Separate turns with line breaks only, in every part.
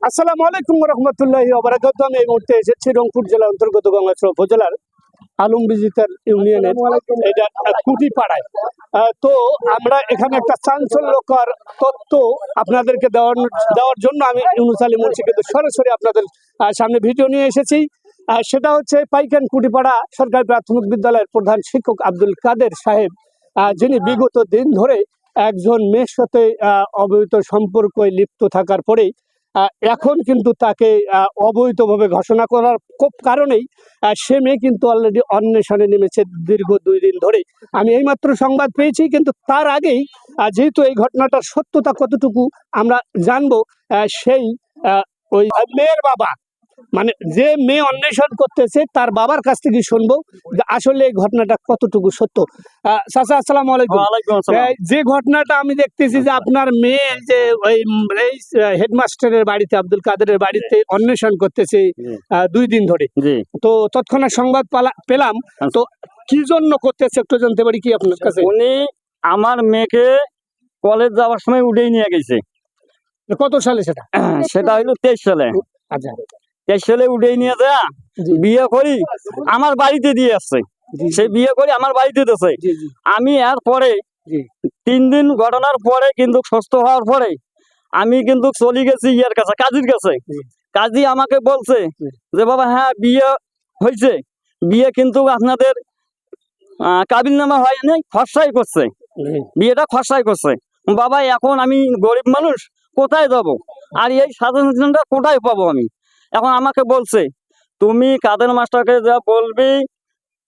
আসসালামু আলাইকুম রহমতুল্লাহি ওয়া বারাকাতুহু। আমি এই মুহূর্তে এসেছি রংপুর জেলা অন্তর্গত গঙ্গাচড়া উপজেলার আলমবিজিতার ইউনিয়নের এটা কুটিপাড়ায়। তো আমরা এখানে একটা চাঞ্চল্যকর তথ্য আপনাদেরকে দেওয়ার জন্য আমি ইউনুস আলী মুন্সি কিন্তু সরাসরি আপনাদের সামনে ভিডিও নিয়ে এসেছি। সেটা হচ্ছে পাইকান কুটিপাড়া সরকারি প্রাথমিক বিদ্যালয়ের প্রধান শিক্ষক আব্দুল কাদের সাহেব, যিনি বিগত দিন ধরে একজন মেয়ের সাথে অবৈধ সম্পর্কে লিপ্ত থাকার পরেই এখন কিন্তু তাকে অবৈধভাবে ঘোষণা করার কারণেই সে মেয়ে কিন্তু অলরেডি অন্বেষণে নেমেছে দীর্ঘ 2 দিন ধরে। আমি এইমাত্র সংবাদ পেয়েছি, কিন্তু তার আগেই যেহেতু এই ঘটনাটার সত্যতা কতটুকু আমরা জানবো, সেই ওই মেয়ের বাবা, মানে যে মেয়ে অন্বেষণ করতেছে তার বাবার কাছ থেকে শুনবো যে আসলে এই ঘটনাটা কতটুকু সত্য। চাচা আসসালামু আলাইকুম। যে ঘটনাটা আমি দেখতেছি যে আপনার মেয়ে যে ওই হেডমাস্টারের বাড়িতে আব্দুল কাদেরের বাড়িতে অন্বেষণ করতেছে 2 দিন ধরে, তো তৎক্ষণাৎ সংবাদ পেলাম, তো কি জন্য করতেছে একটু জানতে পারি কি আপনার কাছে?
উনি আমার মেয়েকে কলেজ যাওয়ার সময় উঠেই নিয়ে গেছে।
কত সালে সেটা?
সেটা হইলো 23 সালে।
আচ্ছা,
23 সালে উঠেই নিয়ে যা বিয়ে করি আমার বাড়িতে দিয়ে আসছে। সে বিয়ে করি আমার বাড়িতে দিয়েছে। আমি এর পরে 3 দিন ঘটনার পরে কিন্তু সুস্থ হওয়ার পরে আমি কিন্তু চলে গেছি ইয়ার কাছে, কাজীর কাছে। কাজী আমাকে বলছে যে বাবা হ্যাঁ বিয়ে হয়েছে, বিয়ে কিন্তু আপনাদের কাবিলনামা হয়নি, খরচাই করছে, বিয়েটা খরচাই করছে। বাবা এখন আমি গরিব মানুষ, কোথায় যাব, আর এই স্বাধীনতা কোথায় পাবো আমি? এখন আমাকে বলছে তুমি কাদের মাস্টারকে যা বলবি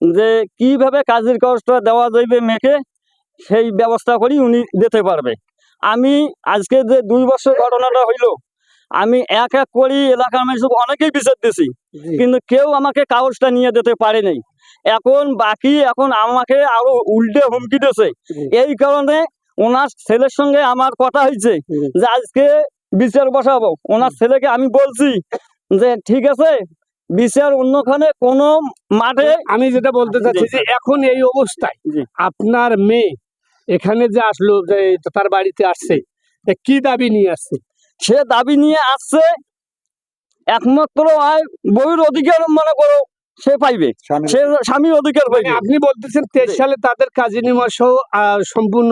যে কিভাবে কাজের কাজটা দেওয়া যাবে মেয়েকে, সেই ব্যবস্থা করি উনি দিতে পারবে। আমি আজকে যে 2 বছর ঘটনাটা হইলো, আমি এক এক করি এলাকার মানুষ অনেকেই বিচার দিয়েছি, কিন্তু কেউ আমাকে কাগজটা নিয়ে দিতে পারে নাই। এখন বাকি এখন আমাকে আরো উল্টে হুমকি দিয়েছে। এই কারণে ওনার ছেলের সঙ্গে আমার কথা হয়েছে যে আজকে বিচার বসাবো। ওনার ছেলেকে আমি বলছি যে ঠিক আছে, বিচার অন্যখানে কোন মাঠে।
আমি যেটা বলতে চাচ্ছি যে এখন এই অবস্থায় আপনার মেয়ে এখানে যে আসলো, যে তার বাড়িতে আসছে, কি দাবি নিয়ে আসছে?
সে দাবি নিয়ে আসছে একমাত্র বউর অধিকার মনে করো সে পাইবে, সে স্বামীর অধিকার পাইবে।
আপনি বলতেছেন 23 সালে তাদের কাজিনিমা সহ সম্পূর্ণ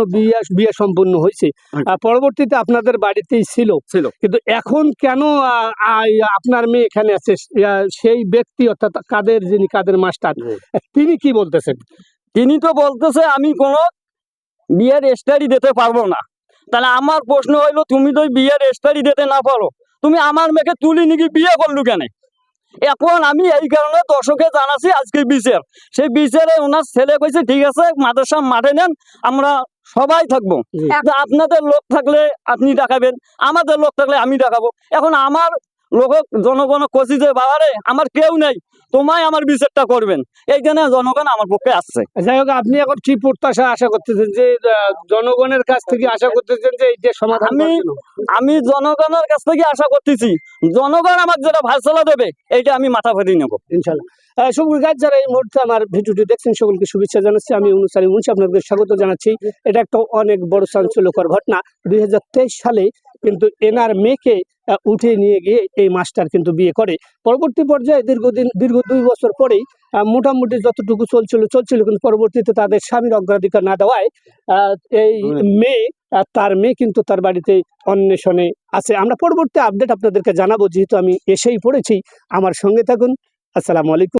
বিয়ে সম্পূর্ণ হয়েছে, পরবর্তীতে আপনাদের বাড়িতেই ছিল, কিন্তু এখন কেন আপনার মেয়ে এখানে আছে? সেই ব্যক্তি অর্থাৎ কাদের, যিনি কাদের মাস্টার, তিনি কি বলতেছেন?
তিনি তো বলতেছে আমি কোনো বিয়ের স্টাডি দিতে পারবো না। তাহলে আমার প্রশ্ন হইলো তুমি তো বিয়ের স্টাডি দিতে না পারো, তুমি আমার মেয়েকে তুলি নাকি বিয়ে করলু কেন? এখন আমি এই কারণে দর্শকে জানাচ্ছি আজকে বিচার, সেই বিচারে ওনার ছেলে কইছে ঠিক আছে মাদ্রাসা মাঠে নেন, আমরা সবাই থাকবো, আপনাদের লোক থাকলে আপনি ডাকাবেন, আমাদের লোক থাকলে আমি ডাকাবো। এখন আমার লোক জনগণ কষি যে বাবারে আমার কেউ নেই, তোমায় আমার বিচারটা করবেন, এই জন্য জনগণ আমার পক্ষে আসছে।
যাই হোক, আপনি এখন কি প্রত্যাশা আশা করতেছেন যে জনগণের কাছ থেকে আশা করতেছেন যে এই যে সমাধান?
আমি জনগণের কাছ থেকে আশা করতেছি জনগণ আমাকে যেটা ভাষলা দেবে এইটা আমি মাথা ফেরি নেবো
ইনশাল্লাহ। সকল গাছ যারা এই মুহূর্তে আমার ভিডিওটি দেখছেন সকলকে শুভেচ্ছা জানাচ্ছি। আমি ইউনুস আলী মুন্সি আপনাদের স্বাগত জানাচ্ছি। এটা একটা অনেক বড় চাঞ্চল্যকর ঘটনা। 2023 সালে কিন্তু এনার মেয়েকে উঠে নিয়ে গিয়ে এই মাস্টার কিন্তু বিয়ে করে। পরবর্তী পর্যায়ে দীর্ঘ 2 বছর পরেই মোটামুটি যতটুকু চলছিল, কিন্তু পরবর্তীতে তাদের স্বামীর অগ্রাধিকার না দেওয়ায় এই তার মেয়ে কিন্তু তার বাড়িতে অন্বেষণে আছে। আমরা পরবর্তী আপডেট আপনাদেরকে জানাবো, যেহেতু আমি এসেই পড়েছি। আমার সঙ্গে থাকুন। আসসালামু আলাইকুম।